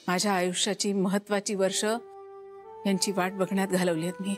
माझ्या आयुष्याची महत्वाची वर्ष यांची वाट बघण्यात घालवली आहेत मी।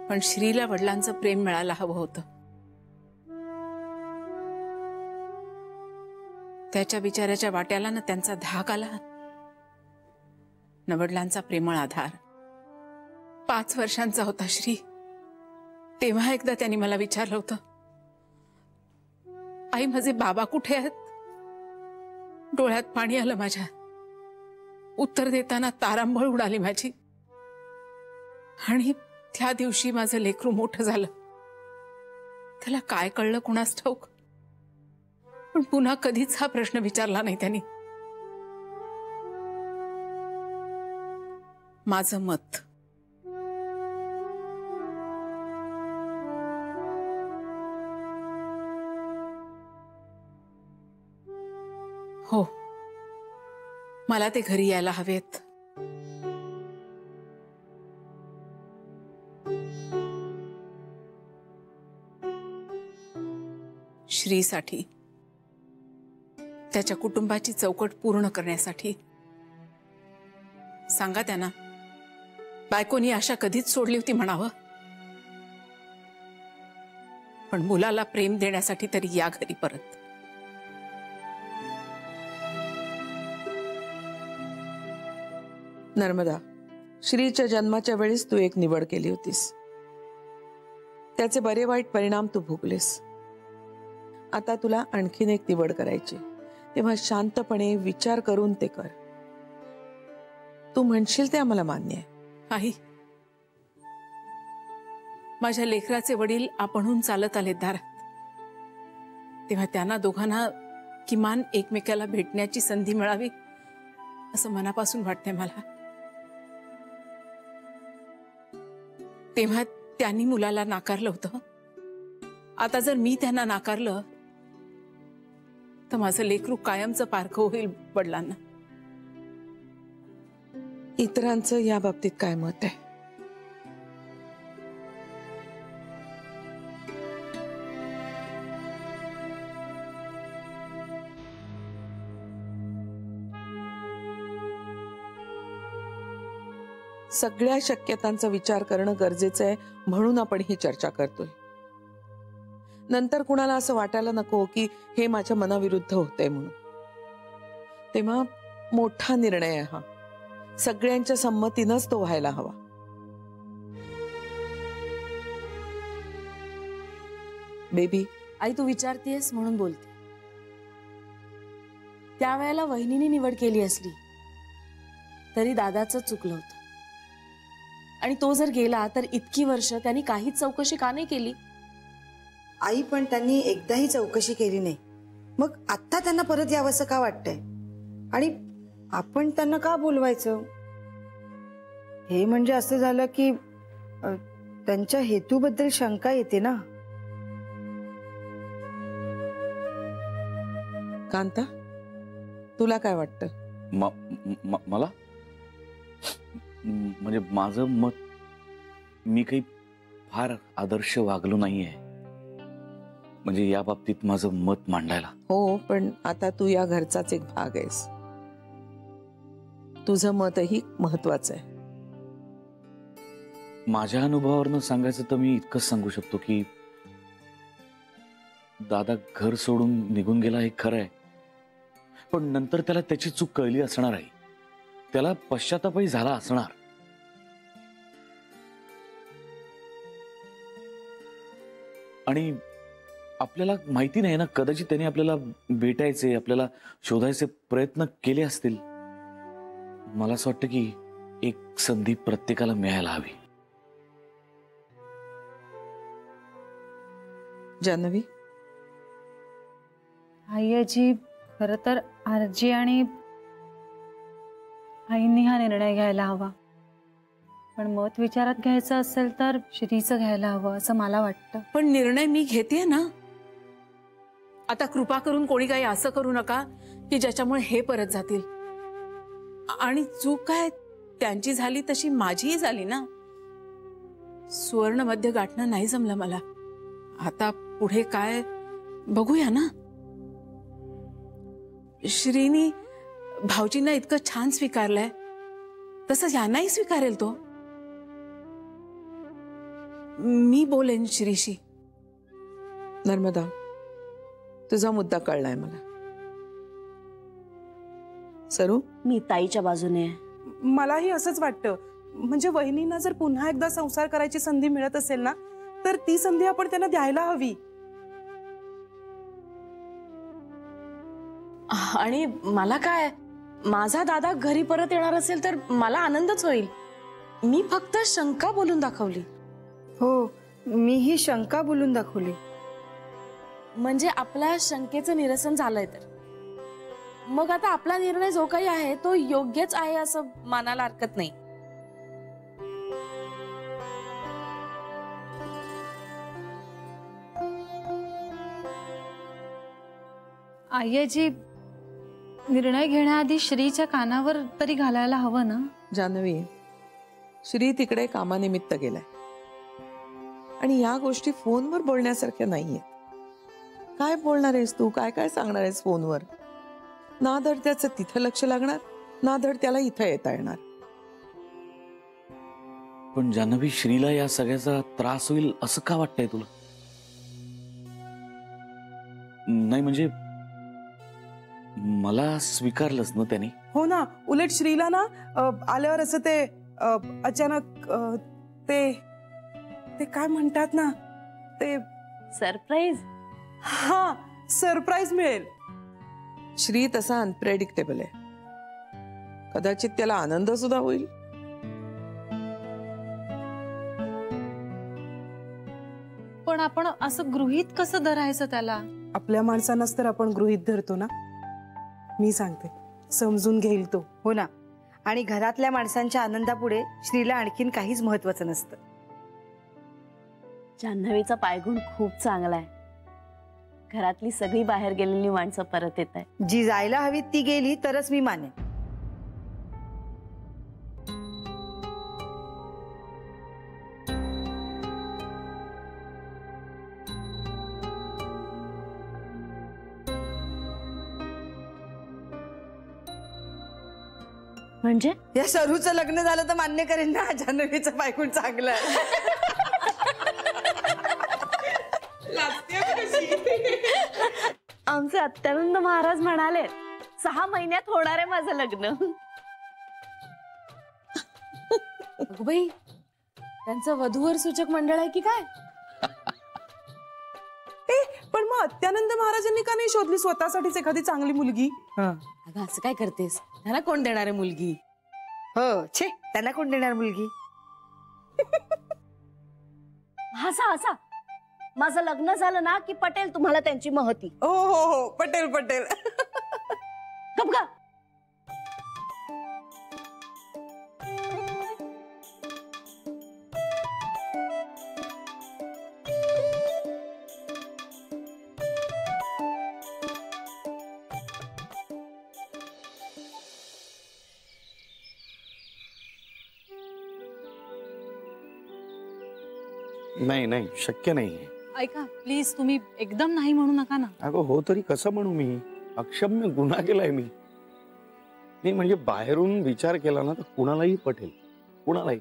पण श्रीला वडिलांचं प्रेम मिळायला हवं होतं। त्याच्या विचाराच्या वाट्याला ना त्यांचा धाक आला, न वडिलांचा प्रेमळ आधार। 5 वर्षांचा होता श्री तेव्हा एकदा त्यांनी मला विचारलं होतं, आई माझे बाबा कुठे आहेत? डोळ्यात पाणी आलं माझ्या। उत्तर देताना तारांबळ उडाली माझी। आणि त्या दिवशी माझं लेकरू मोठं झालं। त्याला काय कळलं कुणास ठाऊक, पण पुन्हा कधीच हा प्रश्न विचारला नाही त्यांनी। माझं मत हो, मला ते घरी यायला हवेत। श्रीसाठी, त्याच्या कुटुंबाची चौकट पूर्ण करण्यासाठी। सांगा त्यांना बायकोनी आशा कधीच सोडली होती म्हणावं, पण मुलाला प्रेम देण्यासाठी तरी या घरी परत। नर्मदा, श्रीच्या जन्माच्या वेळेस तू एक निवड केली होतीस, त्याचे बरे वाईट परिणाम तू भोगलेस। आता तुला आणखीन एक निवड करायची, तेव्हा शांतपणे विचार करून ते कर। तू म्हणशील ते आम्हाला मान्य आहे। आई, माझ्या लेकराचे वडील आपणहून चालत आले दारात, तेव्हा त्यांना दोघांना किमान एकमेकाला भेटण्याची संधी मिळावी असं मनापासून वाटतंय मला। तेव्हा त्यांनी मुलाला नाकारलं होतं। आता जर मी त्यांना नाकारलं तर माझं लेकरू कायमचं पारखं होईल वडिलांना। इतरांचं या बाबतीत काय मत आहे? सगळ्या शक्यतांचा विचार करणं गरजेचं आहे, म्हणून आपण ही चर्चा करतोय। नंतर कुणाला असं वाटायला नको की हे माझ्या मनाविरुद्ध होतंय म्हणून। तेव्हा मोठा निर्णय आहे हा, सगळ्यांच्या संमतीनंच तो व्हायला हवा। बेबी, आई तू विचारतेस म्हणून बोलते। त्यावेळेला वहिनीने निवड केली असली तरी दादाचं चुकलं होतं, आणि तो जर गेला तर इतकी वर्ष त्यांनी काहीच चौकशी का नाही केली? आई, पण त्यांनी एकदाही चौकशी केली नाही, मग आता त्यांना परत यावंसं का वाटतंय? आणि आपण त्यांना का बोलवायचं? हे म्हणजे असं झालं की त्यांच्या हेतूबद्दल शंका येते ना। कांता, तुला काय वाटतं? मला म्हणजे माझं मत, मी काही फार आदर्श वागलो नाहीये म्हणजे या बाबतीत माझं मत मांडायला। हो, पण आता तू या घरचाच एक भाग आहेस, तुझं मतही महत्वाचं आहे। माझ्या अनुभवावरनं सांगायचं तर मी इतकंच सांगू शकतो की दादा घर सोडून निघून गेला हे खरं आहे, पण नंतर त्याला त्याची चूक कळली असणार आहे, त्याला पश्चातापही झाला असणार। आणि आपल्याला माहिती नाही ना, कदाचित त्याने आपल्याला भेटायचे, आपल्याला शोधायचे प्रयत्न केले असतील। मला असं वाटतं की एक संधी प्रत्येकाला मिळायला हवी। जान्हवी, आई आजी, खरं तर आजी आणि आईंनी हा निर्णय घ्यायला हवा, पण मत विचारात घ्यायचं असेल तर श्रीचं घ्यायला हवं असं मला वाटतं। पण निर्णय मी घेतेय ना। आता कृपा करून कोणी काही असं करू नका की ज्याच्यामुळे हे परत जातील। आणि चूक काय त्यांची झाली तशी माझीही झाली ना। सुवर्ण मध्य गाठणं नाही जमलं मला। आता पुढे काय बघूया ना। श्रीनी भाऊजींना इतकं छान स्वीकारलंय तसं यांनाही स्वीकारेल तो. मी बोलेन श्रीशी. नर्मदा, तुझा मुद्दा कळलाय मला. सरू, मी ताईच्या बाजूने आहे. मलाही असंच वाटतं. म्हणजे वहिनींना जर पुन्हा एकदा संसार करायची संधी मिळत असेल ना, तर ती संधी आपण त्यांना द्यायला हवी. आणि मला काय, माझा दादा घरी परत येणार असेल तर मला आनंदच होईल. मी फक्त शंका बोलून दाखवली. हो, मीही शंका बोलून दाखवली. म्हणजे आपल्या शंकेचं निरसन झालंय तर मग आता आपला निर्णय जो काही आहे तो योग्यच आहे असं मानायला हरकत नाही. आईजी निर्णय घेण्याआधी श्रीच्या कानावर तरी घालायला हवं ना. जान्हवी, श्री तिकडे कामानिमित्त गेलाय आणि या गोष्टी फोनवर बोलण्यासारख्या नाहीये. काय बोलणार आहेस तू, काय काय सांगणार आहेस फोनवर? ना धड त्याचं तिथं लक्ष लागणार, ना धड त्याला इथं येता येणार. पण जान्हवी, श्रीला या सगळ्याचा त्रास होईल असं का वाटतंय तुला? नाही म्हणजे मला स्वीकारलंच ना त्याने. हो ना, उलट श्रीला ना आल्यावर असं ते अचानक ते काय म्हणतात ना, ते सरप्राईज. हा, सरप्राईज मिळेल. श्री तसा अनप्रेडिक्टेबल आहे. कदाचित त्याला आनंद सुद्धा होईल. पण आपण असं गृहीत कसं धरायचं त्याला? आपल्या माणसांनाच तर आपण गृहीत धरतो ना. मी सांगते, समजून घेईल तो. हो ना, आणि घरातल्या माणसांच्या आनंदापुढे श्रीला आणखीन काहीच महत्वाचं नसतं. जान्हवीचा पायगुण खूप चांगला आहे. घरातली सगळी बाहेर गेलेली माणसं परत येत आहे. जी जायला हवी ती गेली तरच मी मानेन. म्हणजे या सरूचं लग्न झालं तर मान्य करेन ना, जान्हवीचं बायकोण चांगलं आहे. आमचे अत्यानंद महाराज म्हणाले 6 महिन्यात होणार आहे माझं लग्न. बाई, त्यांचं वधूवर सूचक मंडळ आहे की काय? पण मग अत्यानंद महाराजांनी का नाही शोधली स्वतःसाठीच एखादी चांगली मुलगी? अगं असं काय करतेस? त्यांना कोण देणार आहे मुलगी? हो, छे, त्यांना कोण देणार मुलगी? हसा हसा. माझं लग्न झालं ना की पटेल तुम्हाला त्यांची महती. हो हो हो, पटेल पटेल. गप गा. नाही नाही, शक्य नाही. ऐका प्लीज, तुम्ही एकदम नाही म्हणू नका ना. अगं हो, तरी कसं म्हणू मी? अक्षम्य गुन्हा केलाय मी. नाही म्हणजे बाहेरून विचार केला ना तर कुणालाही पटेल, कुणालाही.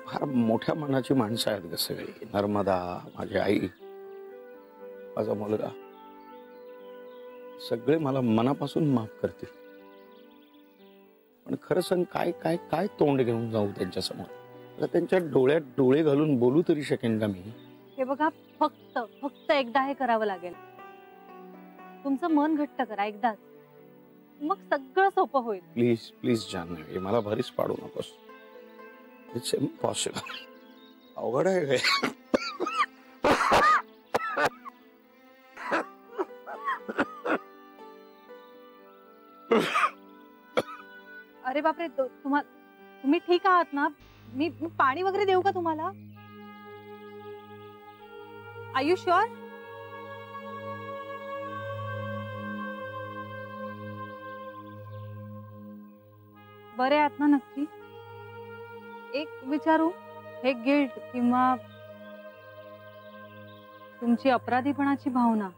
फार मोठ्या मनाची माणसं आहेत ग सगळी. नर्मदा, माझी आई, माझा मुलगा, सगळे मला मनापासून माफ करतील. पण खरं सांग, काय काय काय तोंड घेऊन जाऊ त्यांच्या समोर? त्यांच्या डोळ्यात डोळे घालून बोलू तरी शकेन का मी? हे बघा, फक्त एकदा हे करावं लागेल. तुमचं मन घट्ट करा एकदाच, मग सगळं सोपं होईल. प्लीज प्लीज जान्हवी, मला भरीच पाडू नकोस. It's impossible. अवघड आहे काय? अरे बापरे, तुम्ही ठीक आहात ना? मी पाणी वगैरे देऊ का तुम्हाला? Are you sure? बरे आहात ना नक्की? एक विचारू, हे गिल्ट किंवा तुमची अपराधीपणाची भावना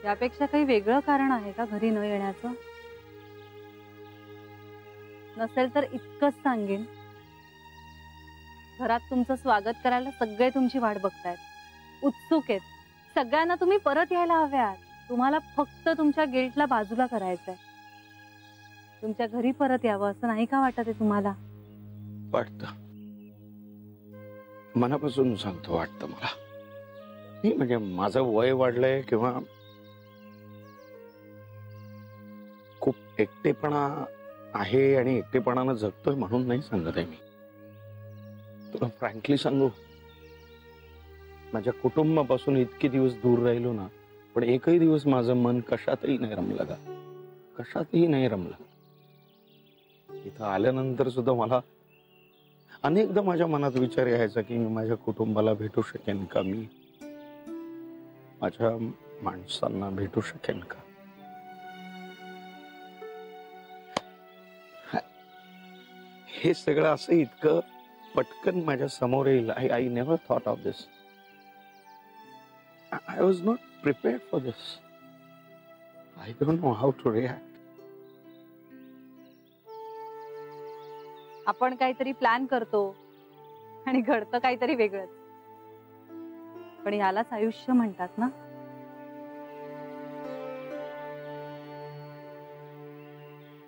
यापेक्षा काही वेगळं कारण आहे का घरी न येण्याचं? नसेल तर इतकंच सांगेन, घरात तुमचं स्वागत करायला सगळे तुमची वाट बघतायत, उत्सुक आहेत. सगळ्यांना तुम्ही परत यायला हव्यात. तुम्हाला फक्त तुमच्या गिल्टला बाजूला करायचंय. तुमच्या घरी परत यावं असं नाही का वाटत आहे तुम्हाला? वाटतं, मनापासून सांगतो, वाटतं मला. नाही म्हणजे माझं वय वाढलंय किंवा खूप एकटेपणा आहे आणि एकटेपणानं जगतोय म्हणून नाही सांगत आहे मी. तुला फ्रँकली सांगू, माझ्या कुटुंबापासून इतके दिवस दूर राहिलो ना, पण एकही दिवस माझं मन कशातही नाही रमलं का, कशातही नाही रमलं. इथं आल्यानंतर सुद्धा मला अनेकदा माझ्या मनात विचार यायचा की मी माझ्या कुटुंबाला भेटू शकेन का, मी माझ्या माणसांना भेटू शकेन का. हे सगळं असं इतकं पटकन माझ्या समोर येईल, I never thought of this. I was not prepared for this. I don't know how to react. आपण काहीतरी प्लॅन करतो आणि घडतं काहीतरी वेगळंच. पण यालाच आयुष्य म्हणतात ना.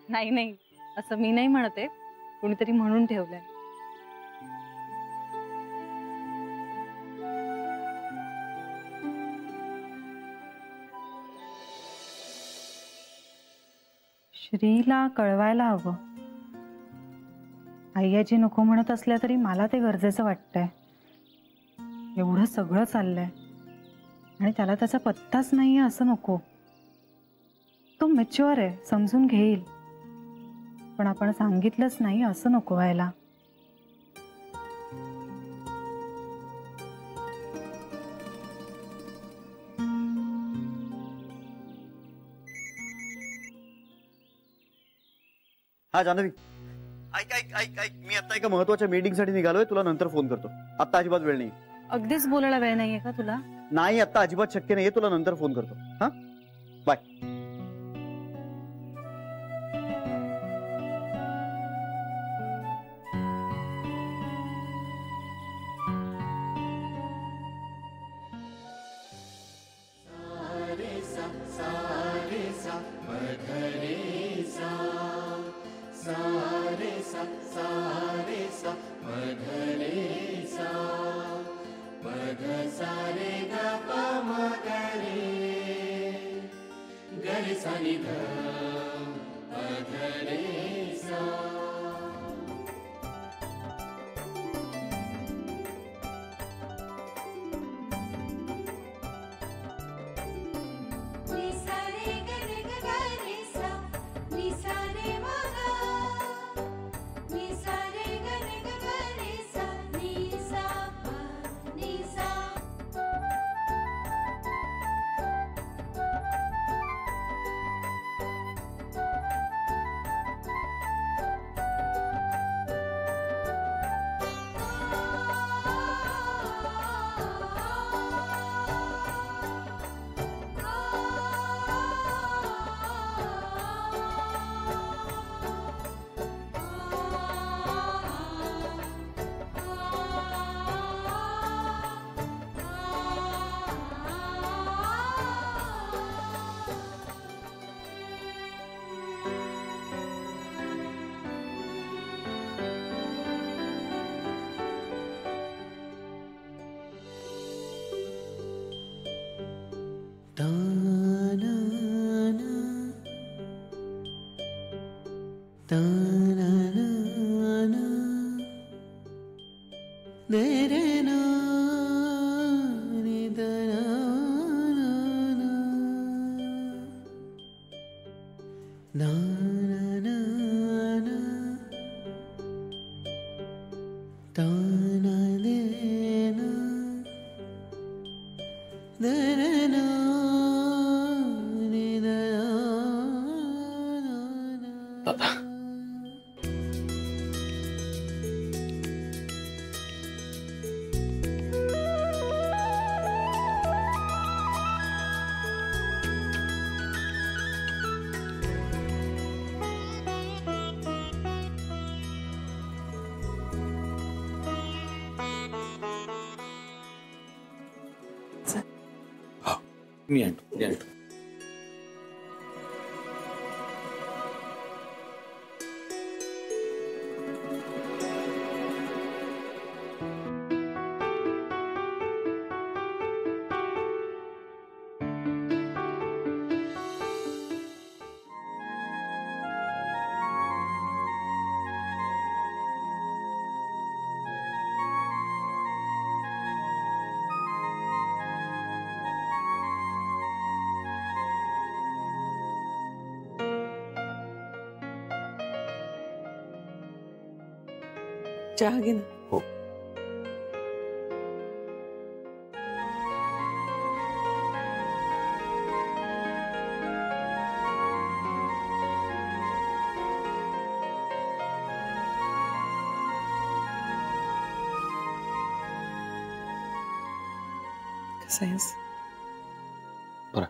नाही नाही, असं मी नाही म्हणते, कोणीतरी म्हणून ठेवलंय. श्रीला कळवायला हवं. आई आजी नको म्हणत असल्या तरी मला ते गरजेचं वाटतंय. एवढं सगळं चाललंय आणि त्याला त्याचा पत्ताच नाहीये असं नको. तो मॅच्युअर आहे, समजून घेईल. पण आपण सांगितलंच नाही असं नको व्हायला. हा जानवी, ऐक ऐक ऐक ऐक, मी आता एका महत्वाच्या मीटिंग साठी निघालोय. तुला नंतर फोन करतो. आता अजिबात वेळ नाही. अगदीच बोलायला वेळ नाहीये का तुला? नाही, आता अजिबात शक्य नाहीये. तुला नंतर फोन करतो. हा, बाय. मी आणतो. चहा घे ना. हो. कसं आहेस? बरं.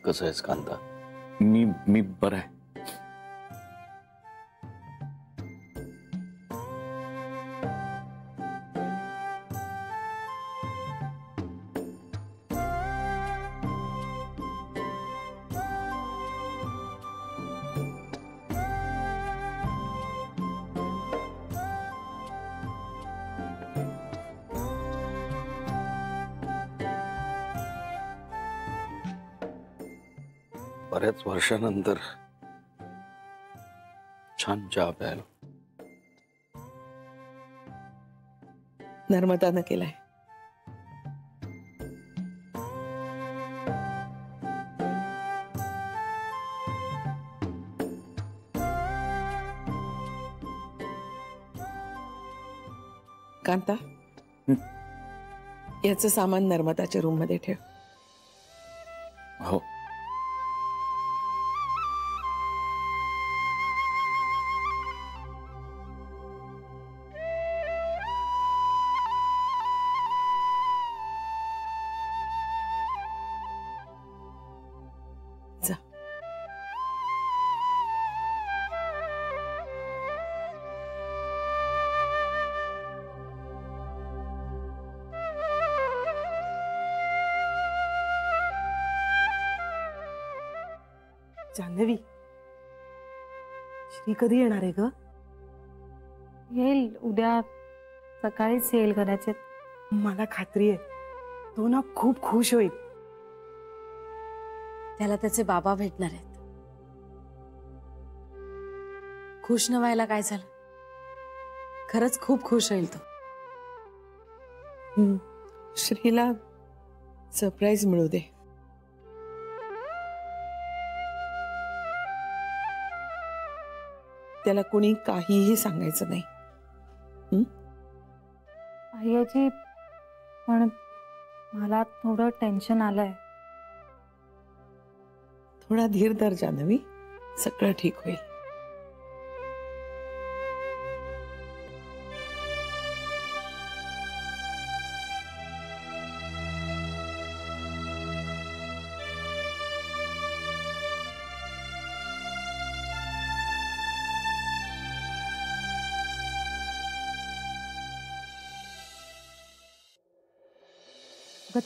कसं आहेस कांता? मी बरं आहे. बऱ्याच वर्षानंतर छान चहा प्यायला. नर्मदानं केलाय. कांता, याचं सामान नर्मदाच्या रूम मध्ये ठेव. हो. जा. जान्हवी, श्री कधी येणार आहे ग? येईल उद्या सकाळीच येईल कदाचित. मला खात्री आहे तो ना खूप खुश होईल. त्याला त्याचे बाबा भेटणार आहेत. खुश न व्हायला काय झालं? खरंच खूप खुश होईल तो. श्रीला सरप्राईज मिळू दे. त्याला कुणी काहीही सांगायचं नाही. आईची पण मला थोडं टेन्शन आलंय. थोडा धीर धर जान्हवी, सगळं ठीक होईल.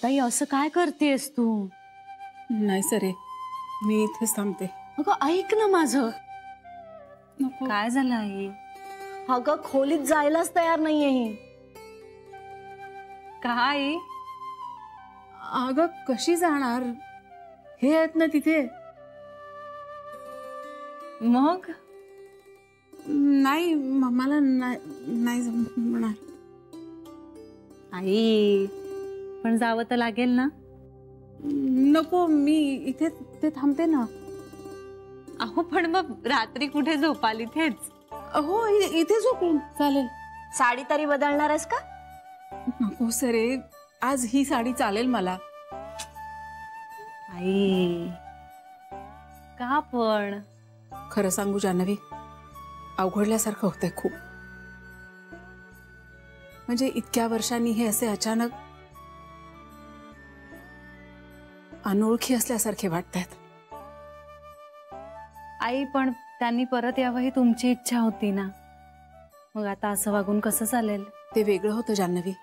ताई, असं काय करतेस तू? नाही सरे, मी इथेच थांबते. अगं ऐक ना माझं. नको. काय झालं आई? अगं खोलीत जायलाच तयार नाहीये ही. काय? अगं कशी जाणार? हे आहेत ना तिथे. मग नाही, मला नाही जमणार. आई पण जावं तर लागेल ना. नको, मी इथे ते थांबते ना. अहो पण मग रात्री कुठे झोपाल? इथेच. हो, इथे झोपून चालेल. साडी तरी बदलणार आहेस का? नको सरे, आज ही साडी चालेल मला. आई का पण? खरं सांगू जान्हवी, अवघडल्यासारखं होतंय खूप. म्हणजे इतक्या वर्षांनी हे असे अचानक अनोळखी असल्यासारखे वाटतायत. आई पण त्यांनी परत यावं ही तुमची इच्छा होती ना, मग आता असं वागून कसं चालेल? ते वेगळं होतं जान्हवी.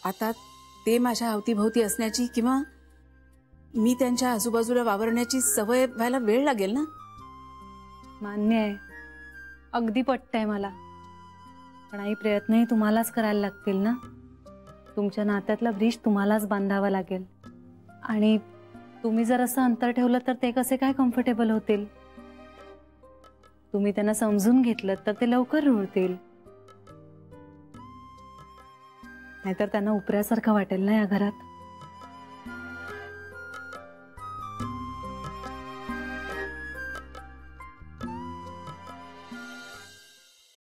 आता ते माझ्या अवतीभोवती असण्याची किंवा मी त्यांच्या आजूबाजूला वावरण्याची सवय व्हायला वेळ लागेल ना. मान्य आहे, अगदी पटतंय मला, पण आई प्रयत्नही तुम्हालाच करायला लागतील ना. तुमच्या नात्यातला ब्रिज तुम्हालाच बांधावा लागेल. आणि तुम्ही जर असं अंतर ठेवलं तर ते कसे काय कम्फर्टेबल होतील? तुम्ही त्यांना समजून घेतलं तर ते लवकर रुळतील, नाहीतर त्यांना उपऱ्यासारखं वाटेल ना या घरात.